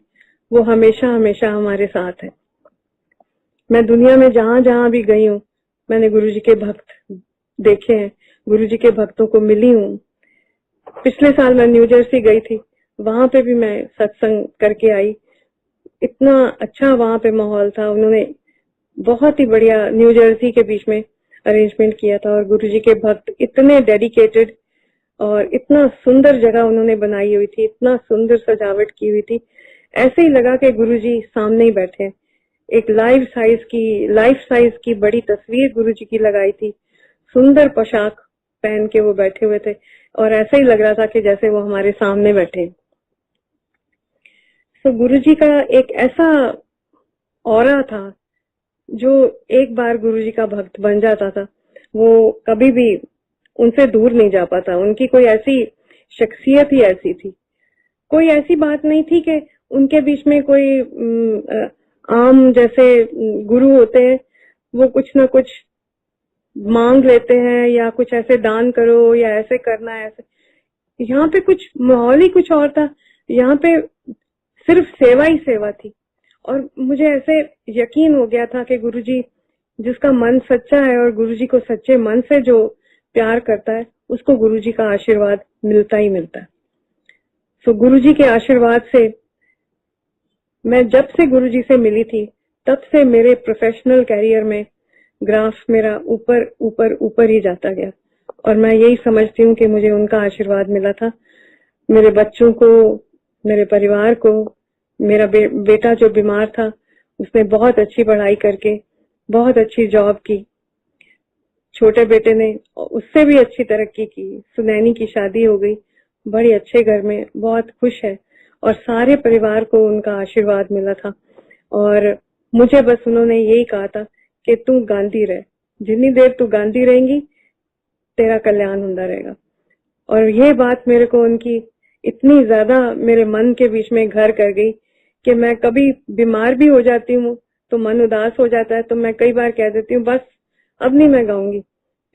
वो हमेशा हमेशा हमारे साथ है। मैं दुनिया में जहां जहां भी गई हूँ मैंने गुरुजी के भक्त देखे हैं, गुरुजी के भक्तों को मिली हूँ। पिछले साल मैं न्यू जर्सी गई थी, वहां पे भी मैं सत्संग करके आई। इतना अच्छा वहां पे माहौल था, उन्होंने बहुत ही बढ़िया न्यू जर्सी के बीच में अरेंजमेंट किया था और गुरुजी के भक्त इतने डेडिकेटेड और इतना सुंदर जगह उन्होंने बनाई हुई थी, इतना सुंदर सजावट की हुई थी, ऐसे ही लगा कि गुरुजी सामने ही बैठे। एक लाइफ साइज की बड़ी तस्वीर गुरुजी की लगाई थी, सुंदर पोशाक पहन के वो बैठे हुए थे और ऐसा ही लग रहा था कि जैसे वो हमारे सामने बैठे। तो गुरुजी का एक ऐसा ऑरा था, जो एक बार गुरुजी का भक्त बन जाता था वो कभी भी उनसे दूर नहीं जा पाता। उनकी कोई ऐसी शख्सियत ही ऐसी थी, कोई ऐसी बात नहीं थी कि उनके बीच में कोई आम जैसे गुरु होते हैं वो कुछ ना कुछ मांग लेते हैं या कुछ ऐसे दान करो या ऐसे करना है ऐसे। यहाँ पे कुछ माहौल ही कुछ और था, यहाँ पे सिर्फ सेवा ही सेवा थी। और मुझे ऐसे यकीन हो गया था कि गुरुजी, जिसका मन सच्चा है और गुरुजी को सच्चे मन से जो प्यार करता है उसको गुरुजी का आशीर्वाद मिलता ही मिलता है। सो गुरुजी के आशीर्वाद से मैं जब से गुरुजी से मिली थी तब से मेरे प्रोफेशनल कैरियर में ग्राफ मेरा ऊपर ऊपर ऊपर ही जाता गया और मैं यही समझती हूँ कि मुझे उनका आशीर्वाद मिला था। मेरे बच्चों को, मेरे परिवार को, मेरा बेटा जो बीमार था उसने बहुत अच्छी पढ़ाई करके बहुत अच्छी जॉब की, छोटे बेटे ने उससे भी अच्छी तरक्की की, सुनैनी की शादी हो गई, बड़ी अच्छे घर में, बहुत खुश है और सारे परिवार को उनका आशीर्वाद मिला था। और मुझे बस उन्होंने यही कहा था कि तू गांधी रह, जितनी देर तू गांधी रहेंगी तेरा कल्याण होता रहेगा। और ये बात मेरे को उनकी इतनी ज्यादा मेरे मन के बीच में घर कर गई कि मैं कभी बीमार भी हो जाती हूँ तो मन उदास हो जाता है तो मैं कई बार कह देती हूँ बस अब नहीं मैं गाऊंगी,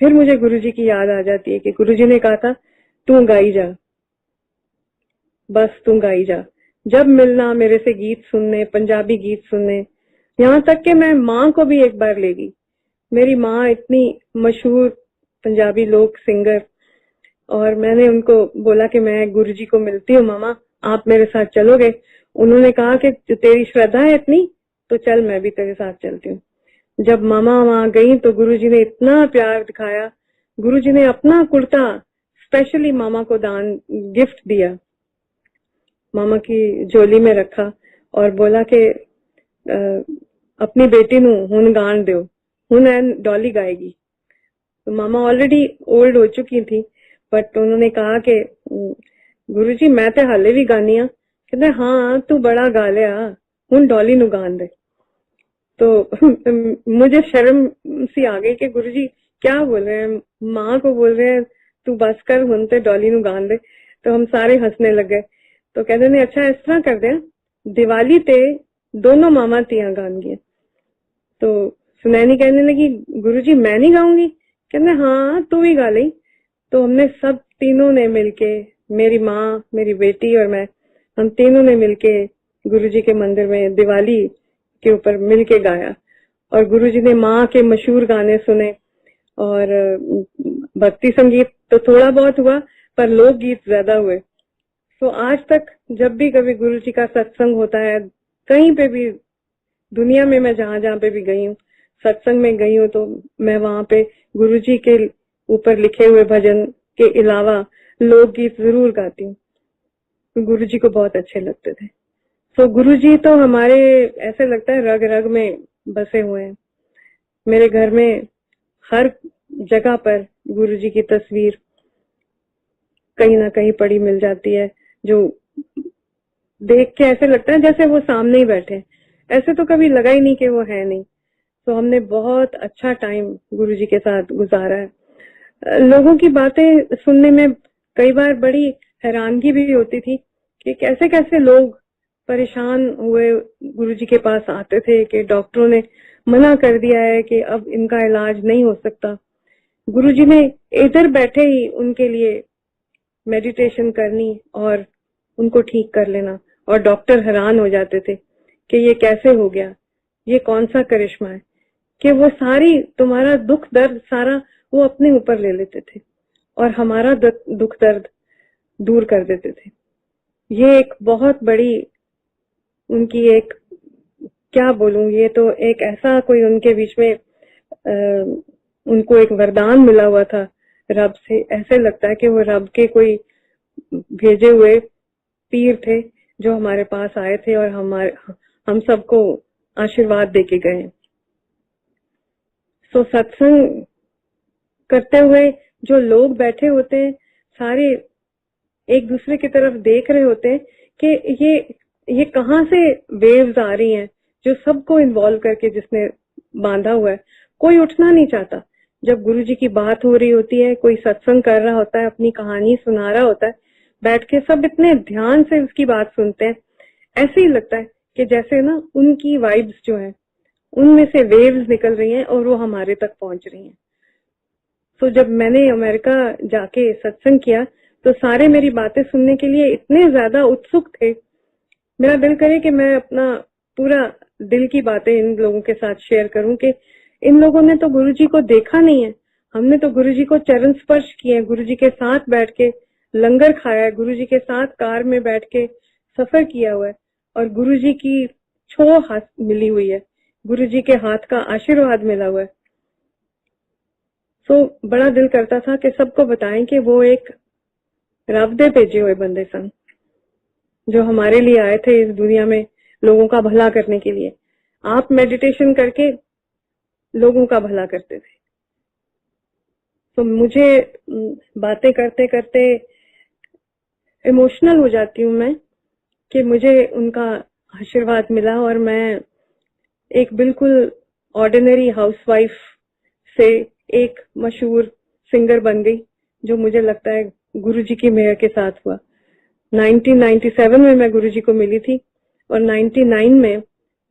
फिर मुझे गुरुजी की याद आ जाती है कि गुरुजी ने कहा था तू गाई जा, बस तू गाई जा। जब मिलना मेरे से गीत सुनने, पंजाबी गीत सुनने, यहाँ तक कि मैं माँ को भी एक बार ले गई। मेरी माँ इतनी मशहूर पंजाबी लोक सिंगर, और मैंने उनको बोला कि मैं गुरुजी को मिलती हूँ, मामा आप मेरे साथ चलोगे? उन्होंने कहा कि तेरी श्रद्धा है इतनी तो चल, मैं भी तेरे साथ चलती हूँ। जब मामा वहां गई तो गुरुजी ने इतना प्यार दिखाया। गुरुजी ने अपना कुर्ता स्पेशली मामा को दान गिफ्ट दिया, मामा की झोली में रखा और बोला कि अपनी बेटी नू हुन गान दो, हुन एन डॉली गाएगी। तो मामा ऑलरेडी ओल्ड हो चुकी थी, बट उन्होंने कहा कि गुरुजी मैं ते हाले भी गानी आ। कहते हाँ तू बड़ा गा लिया, हुन डॉली नू गान दे। तो मुझे शर्म सी आ गई कि गुरुजी क्या बोल रहे हैं, माँ को बोल रहे हैं तू बस कर, हुन ते डॉली नू गान दे। तो हम सारे हंसने लग गए। तो कहते ने अच्छा इस तरह कर दे, दिवाली ते दोनों मामा तिया गान गए। तो सुनैनी कहने लगी गुरुजी मैं नहीं गाऊंगी? कहते हाँ तू ही गा ली। तो हमने सब तीनों ने मिलके, मेरी माँ, मेरी बेटी और मैं, हम तीनों ने मिलके गुरुजी के मंदिर में दिवाली के ऊपर मिलके गाया। और गुरुजी ने माँ के मशहूर गाने सुने, और भक्ति संगीत तो थोड़ा बहुत हुआ पर लोक गीत ज्यादा हुए। तो आज तक जब भी कभी गुरुजी का सत्संग होता है, कहीं पे भी दुनिया में मैं जहाँ जहाँ पे भी गई हूँ, सत्संग में गई हूँ, तो मैं वहां पे गुरुजी के ऊपर लिखे हुए भजन के अलावा लोकगीत जरूर गाती हूँ। गुरुजी को बहुत अच्छे लगते थे। तो गुरुजी तो हमारे ऐसे लगता है रग रग में बसे हुए हैं। मेरे घर में हर जगह पर गुरुजी की तस्वीर कहीं ना कहीं पड़ी मिल जाती है, जो देख के ऐसे लगता है जैसे वो सामने ही बैठे। ऐसे तो कभी लगा ही नहीं कि वो है नहीं। तो हमने बहुत अच्छा टाइम गुरुजी के साथ गुजारा है। लोगों की बातें सुनने में कई बार बड़ी हैरानगी भी होती थी कि कैसे कैसे लोग परेशान हुए गुरुजी के पास आते थे कि डॉक्टरों ने मना कर दिया है कि अब इनका इलाज नहीं हो सकता। गुरुजी ने इधर बैठे ही उनके लिए मेडिटेशन करनी और उनको ठीक कर लेना, और डॉक्टर हैरान हो जाते थे कि ये कैसे हो गया, ये कौन सा करिश्मा है कि वो सारी तुम्हारा दुख दर्द सारा वो अपने ऊपर ले लेते थे और हमारा दुख दर्द दूर कर देते थे। ये एक बहुत बड़ी उनकी एक, क्या बोलूं, ये तो एक ऐसा कोई उनके बीच में उनको एक वरदान मिला हुआ था रब से। ऐसे लगता है कि वो रब के कोई भेजे हुए पीर थे जो हमारे पास आए थे और हम सबको आशीर्वाद देके गए। सो सत्संग करते हुए जो लोग बैठे होते हैं सारे एक दूसरे की तरफ देख रहे होते हैं कि ये कहाँ से वेव्स आ रही हैं जो सबको इन्वॉल्व करके जिसने बांधा हुआ है। कोई उठना नहीं चाहता। जब गुरुजी की बात हो रही होती है, कोई सत्संग कर रहा होता है, अपनी कहानी सुना रहा होता है, बैठ के सब इतने ध्यान से उसकी बात सुनते हैं। ऐसे ही लगता है कि जैसे ना उनकी वाइब्स जो है उनमें से वेव्स निकल रही हैं और वो हमारे तक पहुंच रही हैं। तो जब मैंने अमेरिका जाके सत्संग किया तो सारे मेरी बातें सुनने के लिए इतने ज्यादा उत्सुक थे। मेरा दिल करे कि मैं अपना पूरा दिल की बातें इन लोगों के साथ शेयर करूं कि इन लोगों ने तो गुरुजी को देखा नहीं है, हमने तो गुरुजी को चरण स्पर्श किए, गुरुजी के साथ बैठ के लंगर खाया है, गुरुजी के साथ कार में बैठ के सफर किया हुआ है और गुरुजी की छो हाथ मिली हुई है, गुरुजी के हाथ का आशीर्वाद मिला हुआ है। तो बड़ा दिल करता था कि सबको बताएं कि वो एक रब दे भेजे हुए बंदे सन जो हमारे लिए आए थे इस दुनिया में लोगों का भला करने के लिए। आप मेडिटेशन करके लोगों का भला करते थे। तो मुझे बातें करते करते इमोशनल हो जाती हूँ मैं कि मुझे उनका आशीर्वाद मिला और मैं एक बिल्कुल ऑर्डिनरी हाउसवाइफ से एक मशहूर सिंगर बन गई, जो मुझे लगता है गुरुजी की मेहर के साथ हुआ। 1997 में मैं गुरुजी को मिली थी और 99 में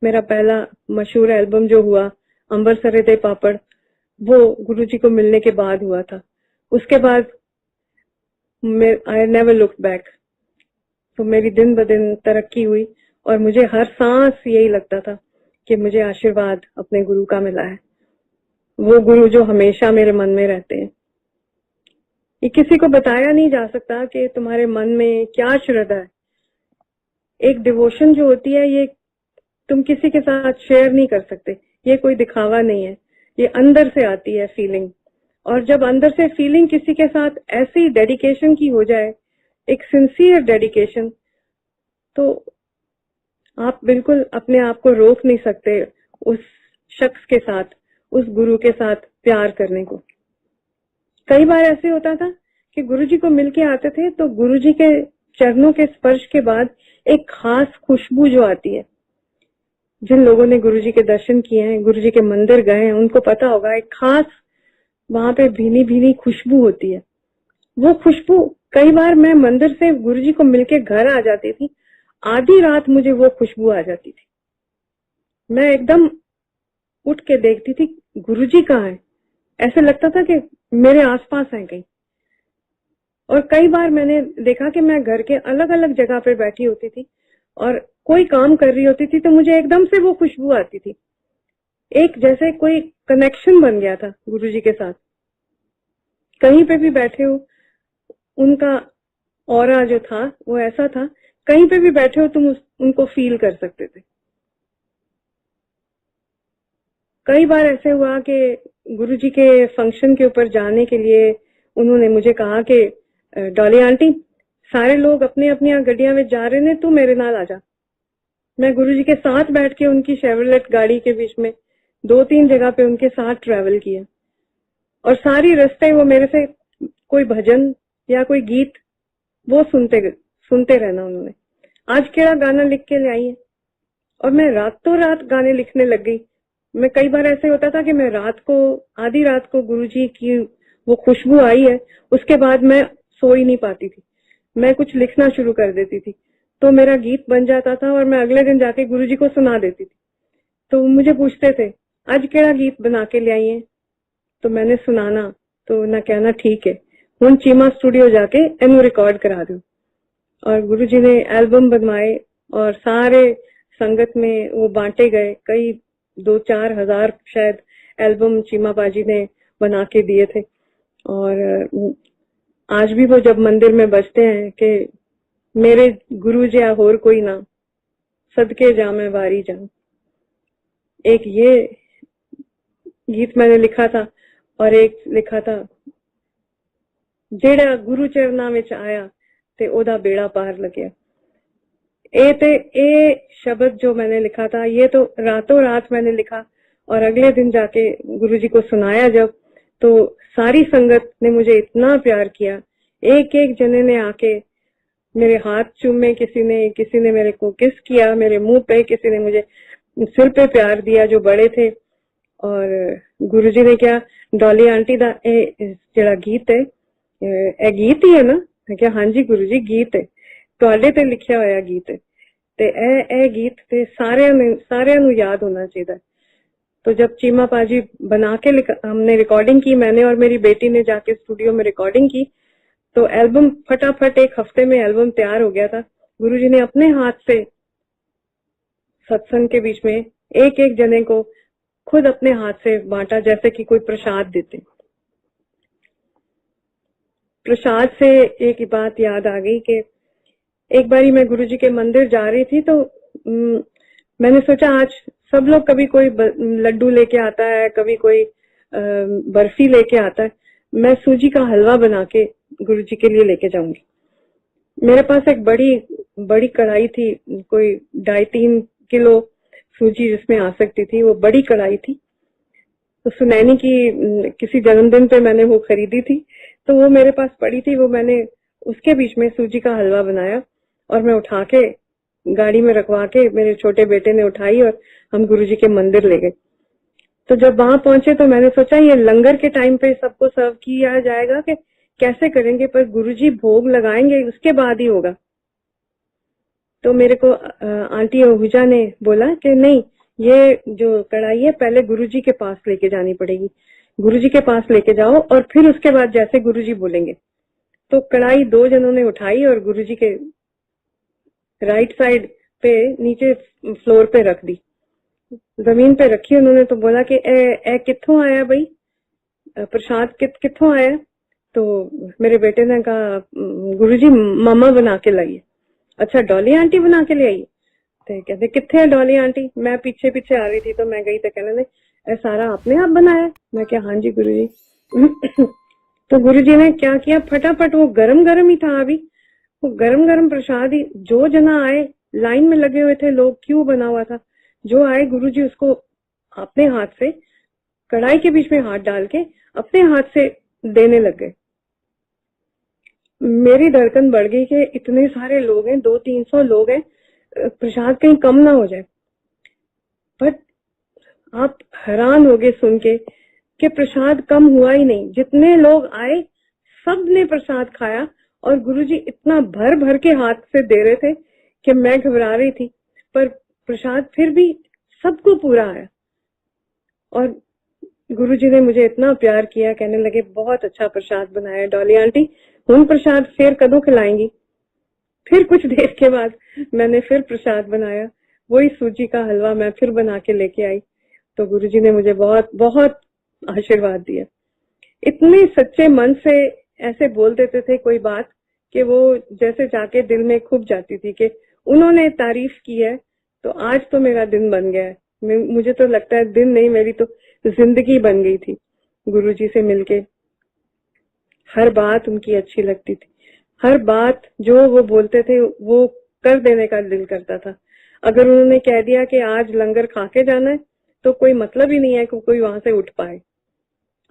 मेरा पहला मशहूर एल्बम जो हुआ अंबर सरे दे पापड़, वो गुरुजी को मिलने के बाद हुआ था। उसके बाद आई नेवर लुक बैक। तो मेरी दिन ब दिन तरक्की हुई और मुझे हर सांस यही लगता था कि मुझे आशीर्वाद अपने गुरु का मिला है, वो गुरु जो हमेशा मेरे मन में रहते हैं। ये किसी को बताया नहीं जा सकता कि तुम्हारे मन में क्या श्रद्धा है। एक डिवोशन जो होती है ये तुम किसी के साथ शेयर नहीं कर सकते, ये कोई दिखावा नहीं है, ये अंदर से आती है फीलिंग। और जब अंदर से फीलिंग किसी के साथ ऐसी डेडिकेशन की हो जाए, एक सिंसियर डेडिकेशन, तो आप बिल्कुल अपने आप को रोक नहीं सकते उस शख्स के साथ, उस गुरु के साथ प्यार करने को। कई बार ऐसे होता था कि गुरुजी को मिलके आते थे तो गुरुजी के चरणों के स्पर्श के बाद एक खास खुशबू जो आती है, जिन लोगों ने गुरुजी के दर्शन किए हैं, गुरुजी के मंदिर गए हैं, उनको पता होगा, एक खास वहां पे भीनी भीनी खुशबू होती है। वो खुशबू, कई बार मैं मंदिर से गुरुजी को मिलके घर आ जाती थी, आधी रात मुझे वो खुशबू आ जाती थी। मैं एकदम उठ के देखती थी गुरुजी कहाँ है, ऐसे लगता था कि मेरे आसपास हैं कहीं। और कई बार मैंने देखा कि मैं घर के अलग अलग जगह पे बैठी होती थी और कोई काम कर रही होती थी तो मुझे एकदम से वो खुशबू आती थी, एक जैसे कोई कनेक्शन बन गया था गुरुजी के साथ। कहीं पे भी बैठे हो, उनका ऑरा जो था वो ऐसा था, कहीं पे भी बैठे हो तुम उनको फील कर सकते थे। कई बार ऐसे हुआ कि गुरुजी के फंक्शन के ऊपर जाने के लिए उन्होंने मुझे कहा कि डॉली आंटी, सारे लोग अपनी अपनी गड्डियां में जा रहे ने, तू मेरे नाल आ जा। मैं गुरुजी के साथ बैठ के उनकी शेवरलेट गाड़ी के बीच में 2-3 जगह पे उनके साथ ट्रेवल किया और सारी रास्ते वो मेरे से कोई भजन या कोई गीत वो सुनते रहना उन्होंने। आज केड़ा गाना लिख के ले आई है, और मैं रातों रात गाने लिखने लग गई। मैं कई बार ऐसे होता था कि मैं रात को, आधी रात को गुरुजी की वो खुशबू आई है, उसके बाद मैं सो ही नहीं पाती थी, मैं कुछ लिखना शुरू कर देती थी, तो मेरा गीत बन जाता था और मैं अगले दिन जाके गुरुजी को सुना देती थी। तो वो मुझे पूछते थे आज केड़ा गीत बना के ले आई है, तो मैंने सुनाना तो ना कहना ठीक है, हुण चीमा स्टूडियो जाके इनू रिकॉर्ड करा दो। और गुरुजी ने एल्बम बनवाए और सारे संगत में वो बांटे गए, कई 2-4 हजार शायद एल्बम चीमा बाजी ने बना के दिए थे। और आज भी वो जब मंदिर में बजते हैं कि मेरे गुरु जी होर कोई ना, सदके जा मैं वारी जा। एक ये गीत मैंने लिखा था और एक लिखा था जेड़ा गुरु चरना विच आया ते ओदा बेड़ा पार लग्या। ए शब्द जो मैंने लिखा था ये तो रातों रात मैंने लिखा और अगले दिन जाके गुरुजी को सुनाया जब, तो सारी संगत ने मुझे इतना प्यार किया। एक एक जने ने आके मेरे हाथ चूमे, किसी ने मेरे को किस किया, मेरे मुंह पे, किसी ने मुझे सिर पे प्यार दिया जो बड़े थे। और गुरुजी ने क्या, डॉली आंटी दा जेड़ा गीत है ए गीत ही है ना? मैं क्या हाँ जी गुरुजी गीत है, ਤੁਹਾਡੇ ਤੇ ਲਿਖਿਆ ਹੋਇਆ गीत है, ते ए गीत ते सारियां नू याद होना चाहिए। तो जब चीमा पाजी बना के हमने रिकॉर्डिंग की, मैंने और मेरी बेटी ने जाके स्टूडियो में रिकॉर्डिंग की, तो एल्बम फटाफट 1 हफ्ते में एल्बम तैयार हो गया था। गुरुजी ने अपने हाथ से सत्संग के बीच में एक एक जने को खुद अपने हाथ से बांटा, जैसे कि कोई प्रसाद देते। प्रसाद से एक बात याद आ गई कि एक बारी मैं गुरुजी के मंदिर जा रही थी, तो मैंने सोचा आज सब लोग, कभी कोई लड्डू लेके आता है, कभी कोई बर्फी लेके आता है, मैं सूजी का हलवा बना के गुरुजी के लिए लेके जाऊंगी। मेरे पास एक बड़ी कढ़ाई थी, कोई 2.5-3 किलो सूजी जिसमें आ सकती थी, वो बड़ी कढ़ाई थी। तो सुनैनी की किसी जन्मदिन पे मैंने वो खरीदी थी, तो वो मेरे पास पड़ी थी, वो मैंने उसके बीच में सूजी का हलवा बनाया और मैं उठा के गाड़ी में रखवा के मेरे छोटे बेटे ने उठाई और हम गुरुजी के मंदिर ले गए। तो जब वहां पहुंचे तो मैंने सोचा ये लंगर के टाइम पे सबको सर्व किया जाएगा कि कैसे करेंगे, पर गुरुजी भोग लगाएंगे उसके बाद ही होगा। तो मेरे को आंटी ओहुजा ने बोला कि नहीं, ये जो कढ़ाई है पहले गुरुजी के पास लेके जानी पड़ेगी, गुरुजी के पास लेके जाओ और फिर उसके बाद जैसे गुरुजी बोलेंगे। तो कढ़ाई 2 जनों ने उठाई और गुरुजी के राइट साइड पे नीचे फ्लोर पे रख दी, जमीन पे रखी। उन्होंने तो बोला कि ए कित्थों आया भाई, प्रसाद कित्थों आया? तो मेरे बेटे ने कहा गुरुजी मामा बना के लाई है। अच्छा, डॉली आंटी बना के ले आई? तो कहते कित्थे है डॉली आंटी? मैं पीछे पीछे आ रही थी तो मैं गई तो कहने ने ए सारा आपने आप बनाया? मैं क्या हाँ जी गुरुजी। तो गुरुजी ने क्या किया, फटाफट वो गरम गरम ही था, अभी वो गरम गरम प्रसाद ही, जो जना आए, लाइन में लगे हुए थे लोग, क्यों बना हुआ था, जो आए गुरुजी उसको अपने हाथ से कढ़ाई के बीच में हाथ डाल के अपने हाथ से देने लग गए। मेरी धड़कन बढ़ गई कि इतने सारे लोग हैं, 200-300 लोग हैं, प्रसाद कहीं कम ना हो जाए। पर आप हैरान होगे सुन के कि प्रसाद कम हुआ ही नहीं। जितने लोग आए सब ने प्रसाद खाया और गुरुजी इतना भर भर के हाथ से दे रहे थे कि मैं घबरा रही थी, पर प्रसाद फिर भी सबको पूरा आया। और गुरुजी ने मुझे इतना प्यार किया, कहने लगे बहुत अच्छा प्रसाद बनाया डॉली आंटी, हम प्रसाद फिर कदों खिलाएंगी? फिर कुछ देर के बाद मैंने फिर प्रसाद बनाया, वही सूजी का हलवा मैं फिर बना के लेके आई। तो गुरुजी ने मुझे बहुत बहुत आशीर्वाद दिया। इतने सच्चे मन से ऐसे बोल देते थे कोई बात कि वो जैसे जाके दिल में खुब जाती थी कि उन्होंने तारीफ की है तो आज तो मेरा दिन बन गया है। मुझे तो लगता है दिन नहीं, मेरी तो जिंदगी बन गई थी गुरुजी से मिलके। हर बात उनकी अच्छी लगती थी, हर बात जो वो बोलते थे वो कर देने का दिल करता था। अगर उन्होंने कह दिया कि आज लंगर खा के जाना है तो कोई मतलब ही नहीं है कि कोई वहां से उठ पाए।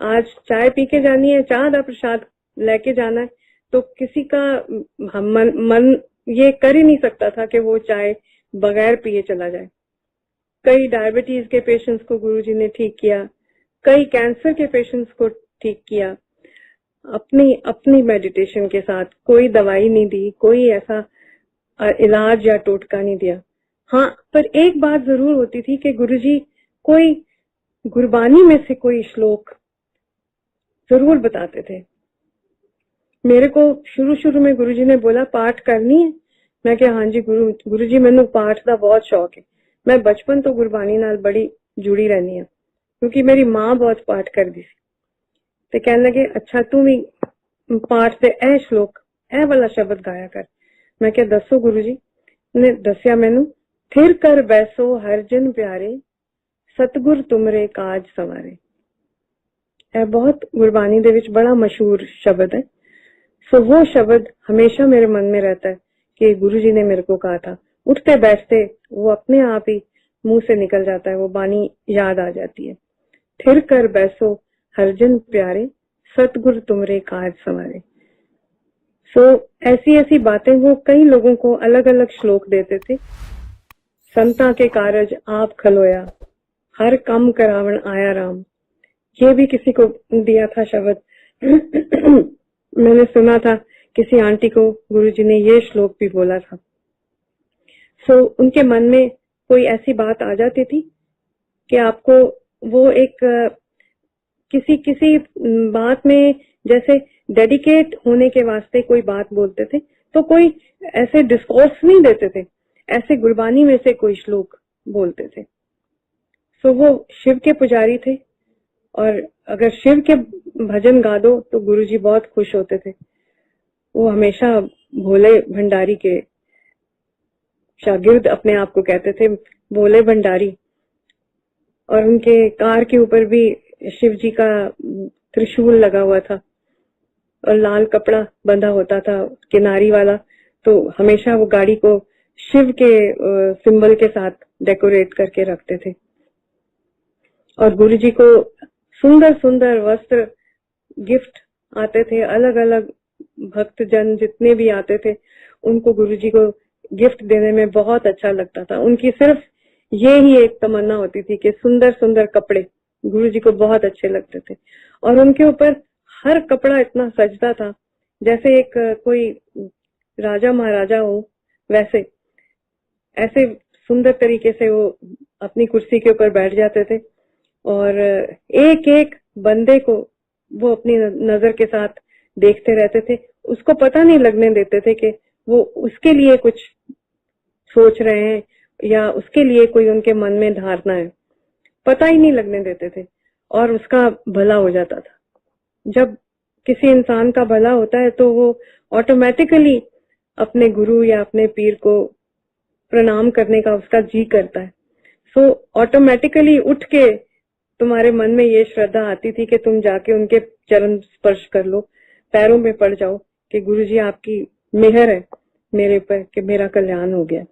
आज चाय पी के जानी है, चाह दा प्रसाद लेके जाना है, तो किसी का मन ये कर ही नहीं सकता था कि वो चाय बगैर पिए चला जाए। कई डायबिटीज के पेशेंट्स को गुरुजी ने ठीक किया, कई कैंसर के पेशेंट्स को ठीक किया, अपनी मेडिटेशन के साथ। कोई दवाई नहीं दी, कोई ऐसा इलाज या टोटका नहीं दिया। हाँ, पर एक बात जरूर होती थी कि गुरुजी कोई गुरबानी में से कोई श्लोक जरूर बताते थे। मेरे को शुरू में गुरुजी ने बोला पाठ करनी है? मैं क्या हाँ जी गुरुजी मैनू पाठ का बहुत शौक है। मैं बचपन तो गुरबानी नाल बड़ी जुड़ी रहनी है क्योंकि मेरी माँ बहुत पाठ करती सी। ते कहने लगे अच्छा तू भी पाठ से ए श्लोक ए वाला शब्द गाया कर। मैं क्या दसो गुरुजी? ने दसिया मैनू, थिर कर बैसो हर जन प्यारे, सतगुर तुमरे काज सवारे। ए बहुत गुरबानी दे विच बड़ा मशहूर शब्द है। सो वो शब्द हमेशा मेरे मन में रहता है कि गुरुजी ने मेरे को कहा था। उठते बैठते वो अपने आप ही मुंह से निकल जाता है, वो बानी याद आ जाती है। थिर कर बैसो हरजन प्यारे, सतगुर तुमरे काज सवारे। सो ऐसी बातें वो कई लोगों को अलग अलग श्लोक देते थे। संता के कारज आप खलोया, हर कम करावण आया राम। ये भी किसी को दिया था शब्द। मैंने सुना था किसी आंटी को गुरुजी ने ये श्लोक भी बोला था। सो उनके मन में कोई ऐसी बात आ जाती थी कि आपको वो एक किसी बात में जैसे डेडिकेट होने के वास्ते कोई बात बोलते थे तो कोई ऐसे डिस्कोर्स नहीं देते थे, ऐसे गुरबानी में से कोई श्लोक बोलते थे। सो वो शिव के पुजारी थे और अगर शिव के भजन गा दो तो गुरुजी बहुत खुश होते थे। वो हमेशा भोले भंडारी के शागिर्द अपने आप को कहते थे, भोले भंडारी। और उनके कार के ऊपर भी शिव जी का त्रिशूल लगा हुआ था और लाल कपड़ा बंधा होता था किनारी वाला, तो हमेशा वो गाड़ी को शिव के सिंबल के साथ डेकोरेट करके रखते थे। और गुरुजी को सुंदर सुंदर वस्त्र गिफ्ट आते थे, अलग अलग भक्त जन जितने भी आते थे उनको गुरुजी को गिफ्ट देने में बहुत अच्छा लगता था। उनकी सिर्फ ये ही एक तमन्ना होती थी कि सुंदर सुंदर कपड़े गुरुजी को बहुत अच्छे लगते थे। और उनके ऊपर हर कपड़ा इतना सजता था जैसे एक कोई राजा महाराजा हो, वैसे ऐसे सुंदर तरीके से वो अपनी कुर्सी के ऊपर बैठ जाते थे और एक एक बंदे को वो अपनी नजर के साथ देखते रहते थे, उसको पता नहीं लगने देते थे कि वो उसके लिए कुछ सोच रहे हैं या उसके लिए कोई उनके मन में धारणा है, पता ही नहीं लगने देते थे और उसका भला हो जाता था। जब किसी इंसान का भला होता है तो वो ऑटोमेटिकली अपने गुरु या अपने पीर को प्रणाम करने का उसका जी करता है। सो ऑटोमेटिकली उठ के तुम्हारे मन में ये श्रद्धा आती थी कि तुम जाके उनके चरण स्पर्श कर लो, पैरों में पड़ जाओ कि गुरुजी आपकी मेहर है मेरे पर कि मेरा कल्याण हो गया।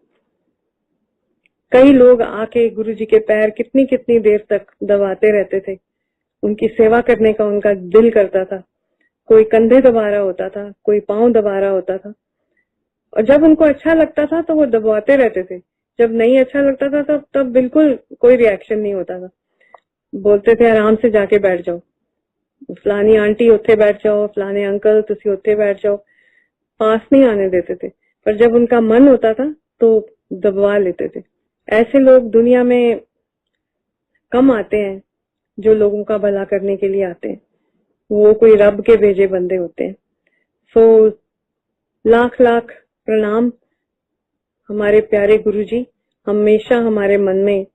कई लोग आके गुरुजी के पैर कितनी कितनी देर तक दबाते रहते थे, उनकी सेवा करने का उनका दिल करता था। कोई कंधे दबा रहा होता था, कोई पांव दबा रहा होता था, और जब उनको अच्छा लगता था तो वो दबाते रहते थे, जब नहीं अच्छा लगता था तब बिल्कुल कोई रिएक्शन नहीं होता था। बोलते थे आराम से जाके बैठ जाओ, फलानी आंटी उत्थे बैठ जाओ, फलाने अंकल तुसी उत्थे बैठ जाओ, पास नहीं आने देते थे। पर जब उनका मन होता था तो दबवा लेते थे। ऐसे लोग दुनिया में कम आते हैं जो लोगों का भला करने के लिए आते हैं, वो कोई रब के भेजे बंदे होते हैं। सो लाख लाख प्रणाम हमारे प्यारे गुरुजी, हमेशा हमारे मन में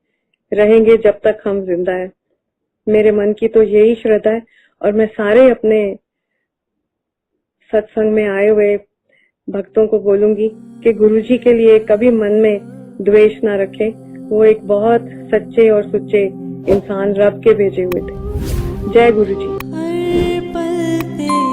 रहेंगे जब तक हम जिंदा है। मेरे मन की तो यही श्रद्धा है और मैं सारे अपने सत्संग में आए हुए भक्तों को बोलूंगी कि गुरुजी के लिए कभी मन में द्वेष ना रखें। वो एक बहुत सच्चे और सुच्चे इंसान रब के भेजे हुए थे। जय गुरुजी। हर पल तेरे